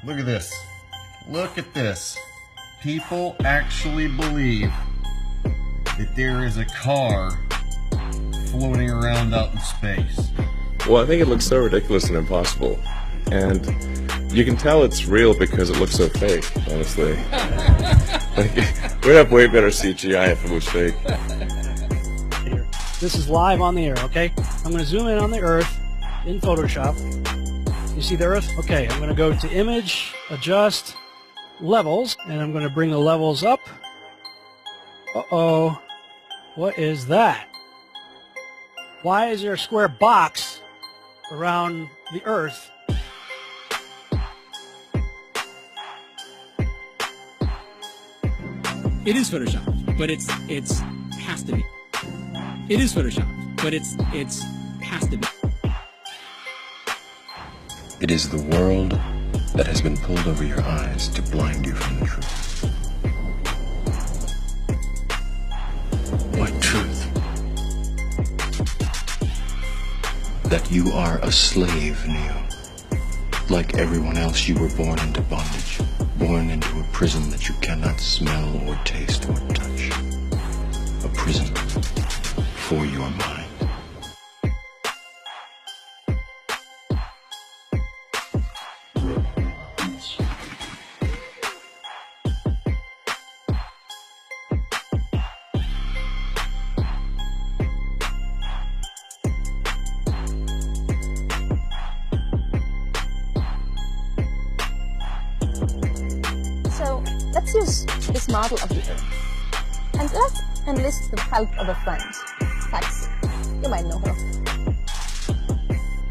Look at this. Look at this. People actually believe that there is a car floating around out in space. Well, I think it looks so ridiculous and impossible. And you can tell it's real because it looks so fake, honestly. Like, we'd have way better CGI if it was fake. This is live on the air, okay? I'm going to zoom in on the Earth in Photoshop. You see the Earth? Okay, I'm going to go to Image, Adjust, Levels, and I'm going to bring the levels up. Uh-oh. What is that? Why is there a square box around the Earth? It is Photoshop, but it's has to be. It is Photoshop, but it's has to be. It is the world that has been pulled over your eyes to blind you from the truth. What truth? That you are a slave, Neo. Like everyone else, you were born into bondage, born into a prison that you cannot smell or taste or touch. A prison for your mind. So let's use this model of the Earth, and let's enlist the help of a friend, Patsy. You might know her.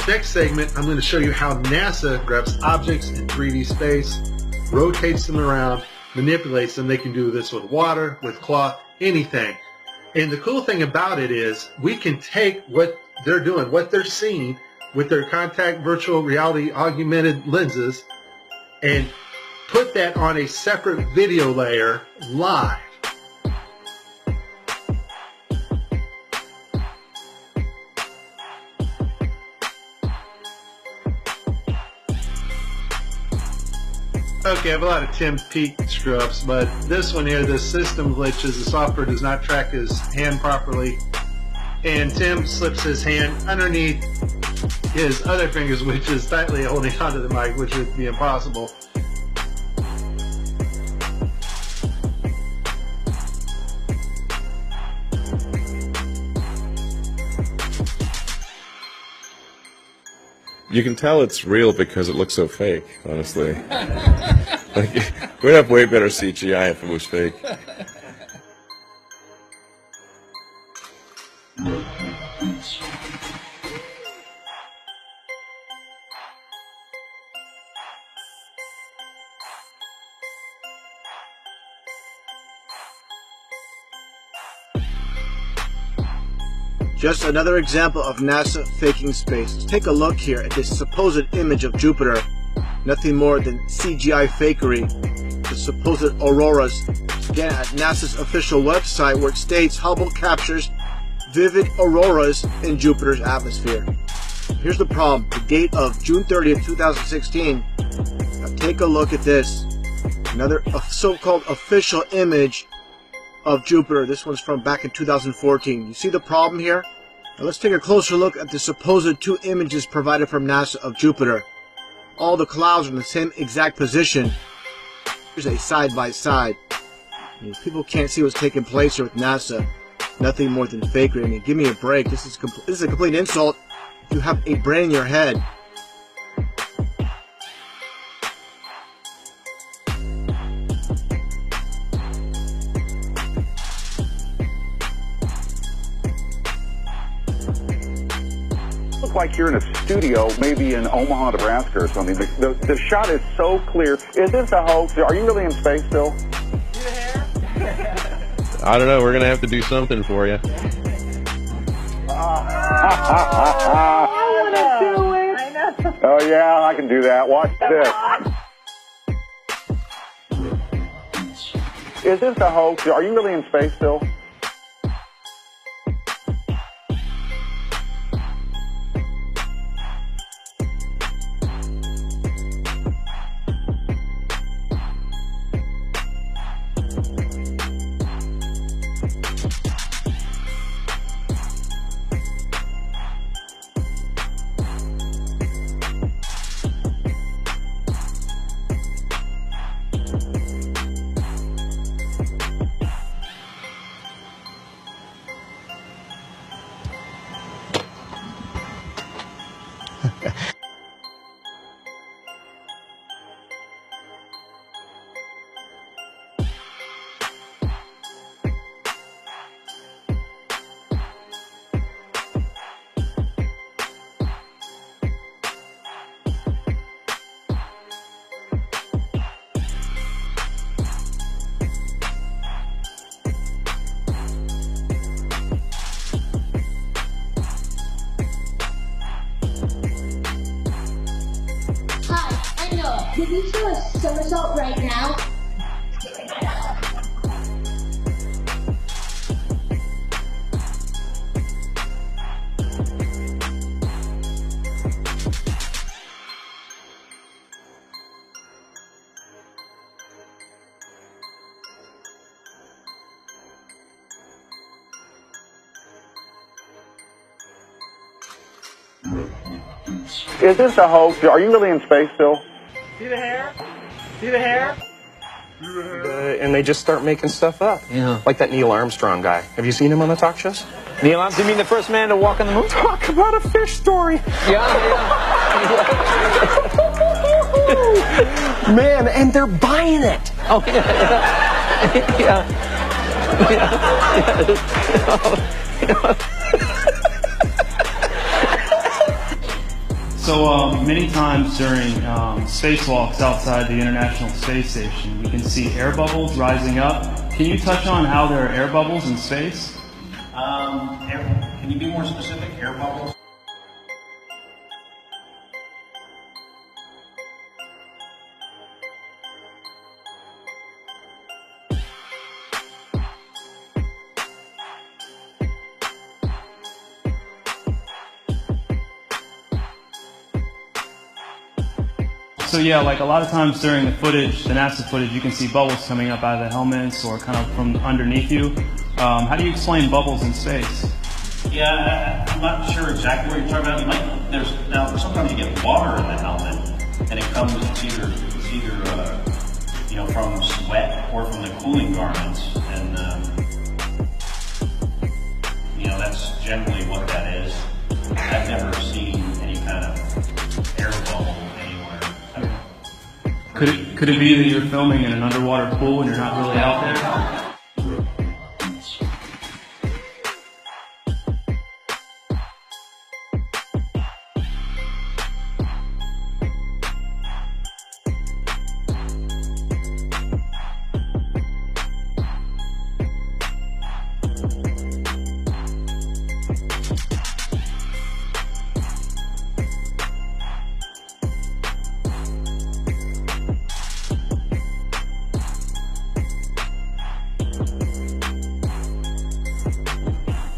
Next segment, I'm going to show you how NASA grabs objects in 3D space, rotates them around, manipulates them. They can do this with water, with cloth, anything. And the cool thing about it is we can take what they're doing, what they're seeing with their contact virtual reality augmented lenses, and put that on a separate video layer live. Okay, I have a lot of Tim Peake screw-ups, but this one here, the system glitches, the software does not track his hand properly, and Tim slips his hand underneath his other fingers, which is tightly holding onto the mic, which would be impossible. You can tell it's real because it looks so fake, honestly. Like, we'd have way better CGI if it was fake. Just another example of NASA faking space. Let's take a look here at this supposed image of Jupiter. Nothing more than CGI fakery. The supposed auroras. Again, at NASA's official website, where it states Hubble captures vivid auroras in Jupiter's atmosphere. Here's the problem. The date of June 30th, 2016. Now take a look at this. Another so-called official image of Jupiter. This one's from back in 2014. You see the problem here? Now let's take a closer look at the supposed two images provided from NASA of Jupiter. All the clouds are in the same exact position. Here's a side-by-side. People can't see what's taking place here with NASA. Nothing more than fakery. I mean, give me a break. This is a complete insult. You have a brain in your head. Look like you're in a studio, maybe in Omaha, Nebraska or something. The shot is so clear. Is this a hoax? Are you really in space still? I don't know. We're going to have to do something for you. Oh, yeah, I can do that. Watch this. Is this a hoax? Are you really in space still? Is this a hoax? Are you really in space still? See the hair? See the hair? And they just start making stuff up. Yeah. Like that Neil Armstrong guy. Have you seen him on the talk shows? Neil Armstrong, you mean the first man to walk on the moon? Talk about a fish story. Yeah. Man, and they're buying it. Oh, yeah. So many times during spacewalks outside the International Space Station, we can see air bubbles rising up. Can you touch on how there are air bubbles in space? Can you be more specific? Air bubbles? So yeah, like a lot of times during the footage, the NASA footage, you can see bubbles coming up out of the helmets or kind of from underneath you. How do you explain bubbles in space? Yeah, I'm not sure exactly what you're talking about. Now sometimes you get water in the helmet, and it comes. It's either from sweat or from the cooling garments, and that's generally what that is. I've never seen any kind of air bubble anywhere. Could it be that you're filming in an underwater pool and you're not really out there?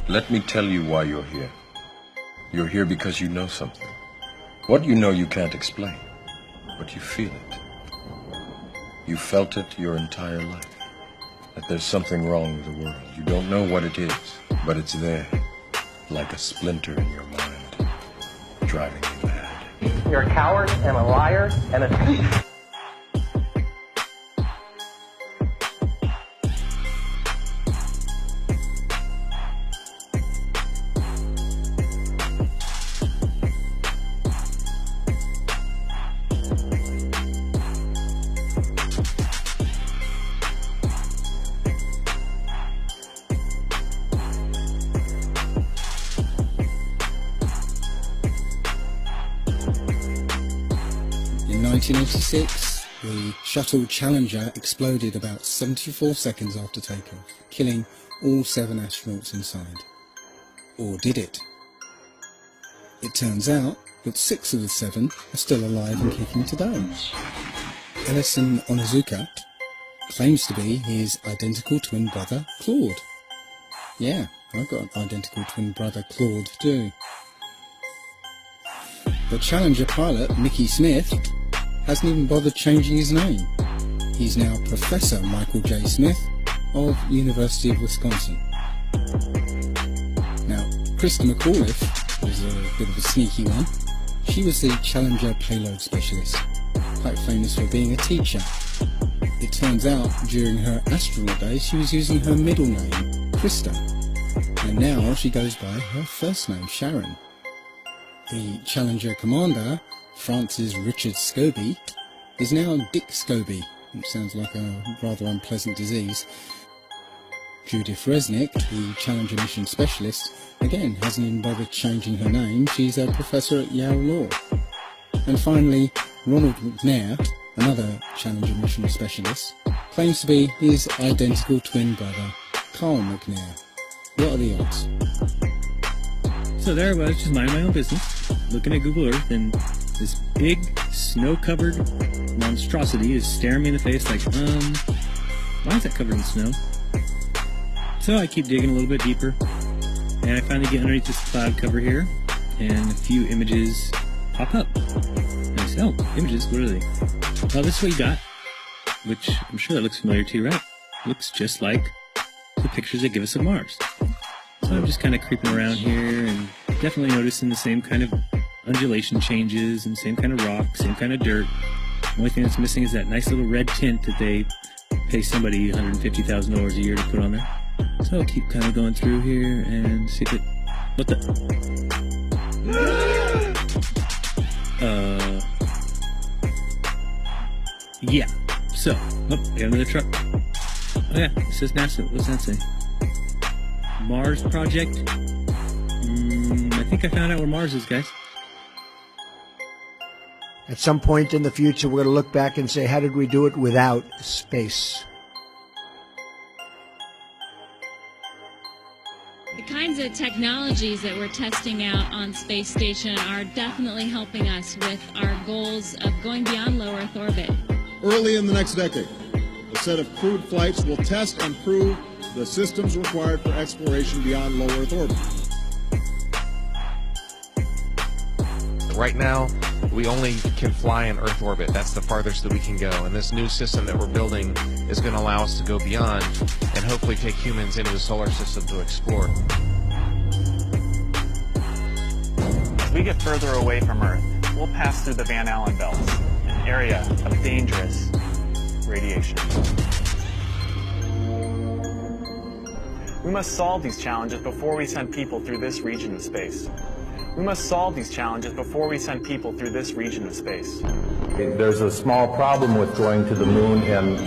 Let me tell you why you're here. You're here because you know something. What you know you can't explain, but you feel it. You felt it your entire life. That there's something wrong with the world. You don't know what it is, but it's there, like a splinter in your mind, driving you mad. You're a coward and a liar and a thief. In 1986, the shuttle Challenger exploded about 74 seconds after takeoff, killing all 7 astronauts inside. Or did it? It turns out that 6 of the 7 are still alive and kicking today. Ellison Onizuka claims to be his identical twin brother, Claude. Yeah, I've got an identical twin brother, Claude, too. But Challenger pilot Mickey Smith hasn't even bothered changing his name. He's now Professor Michael J. Smith of University of Wisconsin. Now, Krista McAuliffe was a bit of a sneaky one. She was the Challenger payload specialist, quite famous for being a teacher. It turns out during her astronaut days she was using her middle name, Krista, and now she goes by her first name, Sharon. The Challenger commander, Francis Richard Scobie, is now Dick Scobie, which sounds like a rather unpleasant disease. Judith Resnick, the Challenger mission specialist, again hasn't even bothered changing her name. She's a professor at Yale Law. And finally, Ronald McNair, another Challenger mission specialist, claims to be his identical twin brother, Carl McNair. What are the odds? So there I was, just minding my own business, looking at Google Earth, and this big, snow-covered monstrosity is staring me in the face like, why is that covered in snow? So I keep digging a little bit deeper, and I finally get underneath this cloud cover here, and a few images pop up. And I say, oh, images, what are they? Well, this is what you got, which I'm sure that looks familiar to you, right? Looks just like the pictures they give us of Mars. So I'm just kind of creeping around here and definitely noticing the same kind of undulation changes and same kind of rock, same kind of dirt. The only thing that's missing is that nice little red tint that they pay somebody $150,000 a year to put on there. So I'll keep kind of going through here and see if it... What the... Yeah. So, I got another truck. Oh yeah, it says NASA. What's that say? Mars Project? I think I found out where Mars is, guys. At some point in the future, we're going to look back and say, how did we do it without space? The kinds of technologies that we're testing out on Space Station are definitely helping us with our goals of going beyond low Earth orbit. Early in the next decade, a set of crewed flights will test and prove the systems required for exploration beyond low Earth orbit. Right now, we only can fly in Earth orbit. That's the farthest that we can go. And this new system that we're building is going to allow us to go beyond and hopefully take humans into the solar system to explore. As we get further away from Earth, we'll pass through the Van Allen belts, an area of dangerous radiation. We must solve these challenges before we send people through this region of space. We must solve these challenges before we send people through this region of space. There's a small problem with going to the moon, and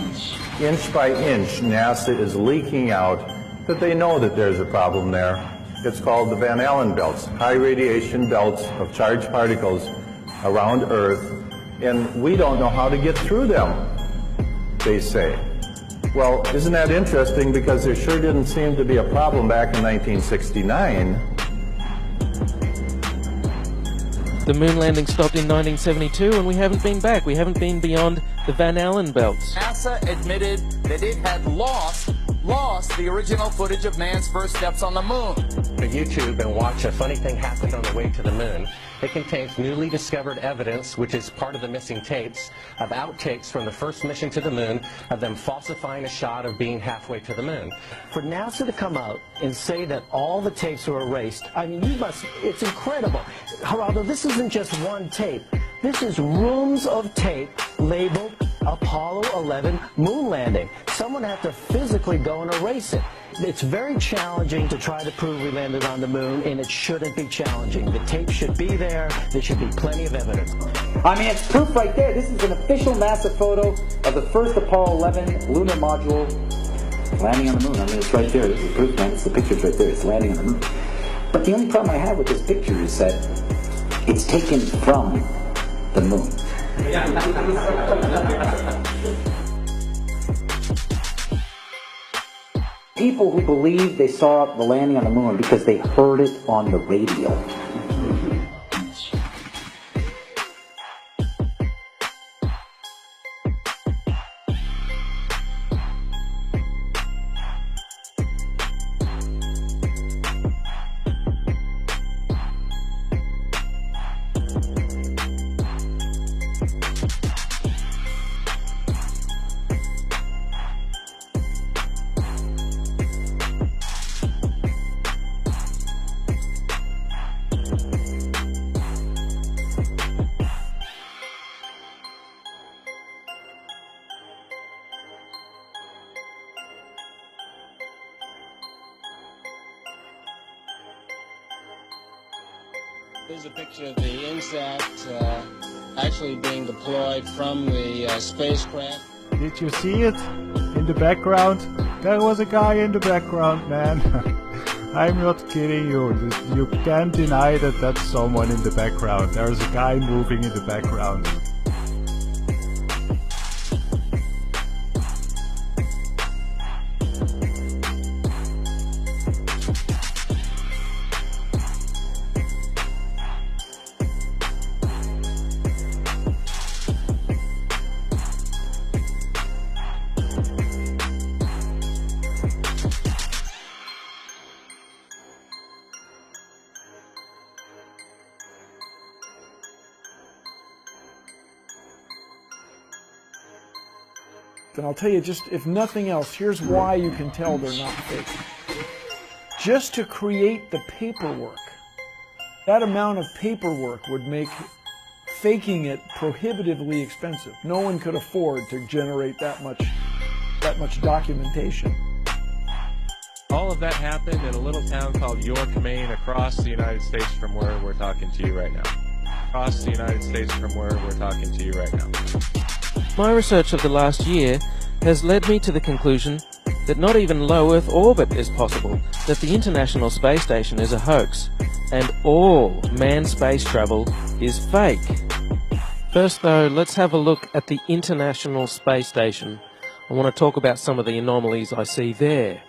inch by inch, NASA is leaking out that they know that there's a problem there. It's called the Van Allen belts, high radiation belts of charged particles around Earth, and we don't know how to get through them, they say. Well, isn't that interesting, because there sure didn't seem to be a problem back in 1969. The moon landing stopped in 1972 and we haven't been back. We haven't been beyond the Van Allen belts. NASA admitted that it had lost the original footage of man's first steps on the moon. To YouTube and watch A Funny Thing Happened on the Way to the Moon. It contains newly discovered evidence, which is part of the missing tapes, of outtakes from the first mission to the moon, of them falsifying a shot of being halfway to the moon. For NASA to come out and say that all the tapes were erased, I mean, it's incredible. Geraldo, this isn't just one tape. This is rooms of tape labeled Apollo 11 moon landing. Someone had to physically go and erase it. It's very challenging to try to prove we landed on the moon, and it shouldn't be challenging. The tape should be there. There should be plenty of evidence. I mean, it's proof right there. This is an official NASA photo of the first Apollo 11 lunar module landing on the moon. I mean, it's right there. This is proof, man. It's the picture's right there. It's landing on the moon. But the only problem I have with this picture is that it's taken from the moon. People who believe they saw the landing on the moon because they heard it on the radio. Here's a picture of the INSAT actually being deployed from the spacecraft. Did you see it in the background? There was a guy in the background, man. I'm not kidding you. You can't deny that that's someone in the background. There's a guy moving in the background. And I'll tell you, just if nothing else, here's why you can tell they're not fake. Just to create the paperwork That amount of paperwork would make faking it prohibitively expensive. No one could afford to generate that much documentation. All of that happened in a little town called York, Maine, across the United States from where we're talking to you right now. Across the United States from where we're talking to you right now. My research of the last year has led me to the conclusion that not even low Earth orbit is possible, that the International Space Station is a hoax, and all manned space travel is fake. First though, let's have a look at the International Space Station. I want to talk about some of the anomalies I see there.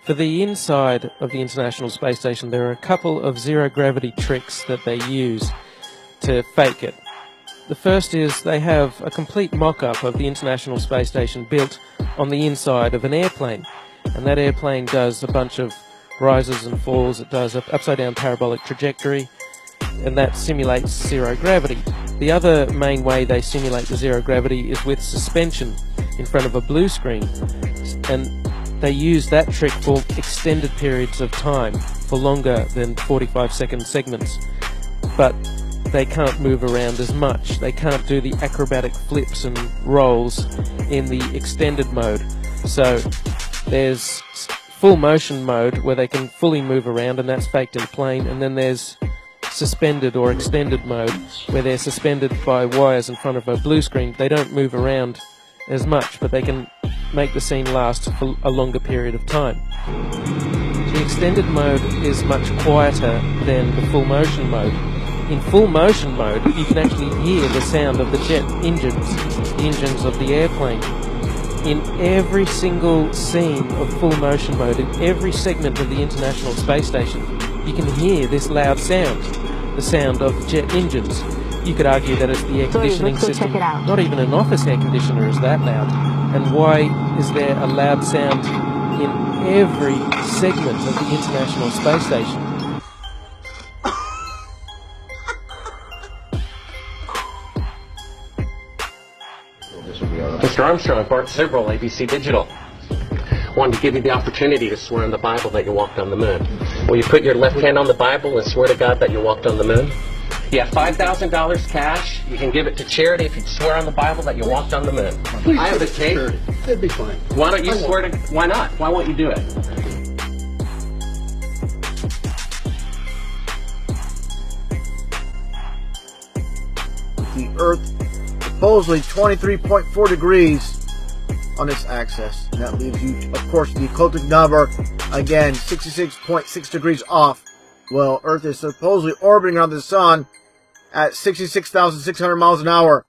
For the inside of the International Space Station, there are a couple of zero-gravity tricks that they use to fake it. The first is they have a complete mock-up of the International Space Station built on the inside of an airplane. And that airplane does a bunch of rises and falls. It does an upside-down parabolic trajectory, and that simulates zero gravity. The other main way they simulate the zero gravity is with suspension in front of a blue screen. And they use that trick for extended periods of time, for longer than 45-second segments. But they can't move around as much. They can't do the acrobatic flips and rolls in the extended mode. So there's full motion mode where they can fully move around, and that's faked in the plane, and then there's suspended or extended mode where they're suspended by wires in front of a blue screen. They don't move around as much, but they can make the scene last for a longer period of time. The extended mode is much quieter than the full motion mode. In full motion mode, you can actually hear the sound of the jet engines, the engines of the airplane. In every single scene of full motion mode, in every segment of the International Space Station, you can hear this loud sound, the sound of jet engines. You could argue that it's the air conditioning system. Not even an office air conditioner is that loud. And why is there a loud sound in every segment of the International Space Station? Mr. Armstrong, Bart Sibrel, ABC Digital. Wanted to give you the opportunity to swear on the Bible that you walked on the moon. Will you put your left hand on the Bible and swear to God that you walked on the moon? You have $5,000 cash. You can give it to charity if you swear on the Bible that you walked on the moon. Please I have the tape. That'd be fine. Why don't you swear to... Why not? Why won't you do it? The Earth supposedly 23.4 degrees on its axis. And that leaves you, of course, the occultic number, again, 66.6 degrees off. Well, Earth is supposedly orbiting around the Sun at 66,600 miles an hour.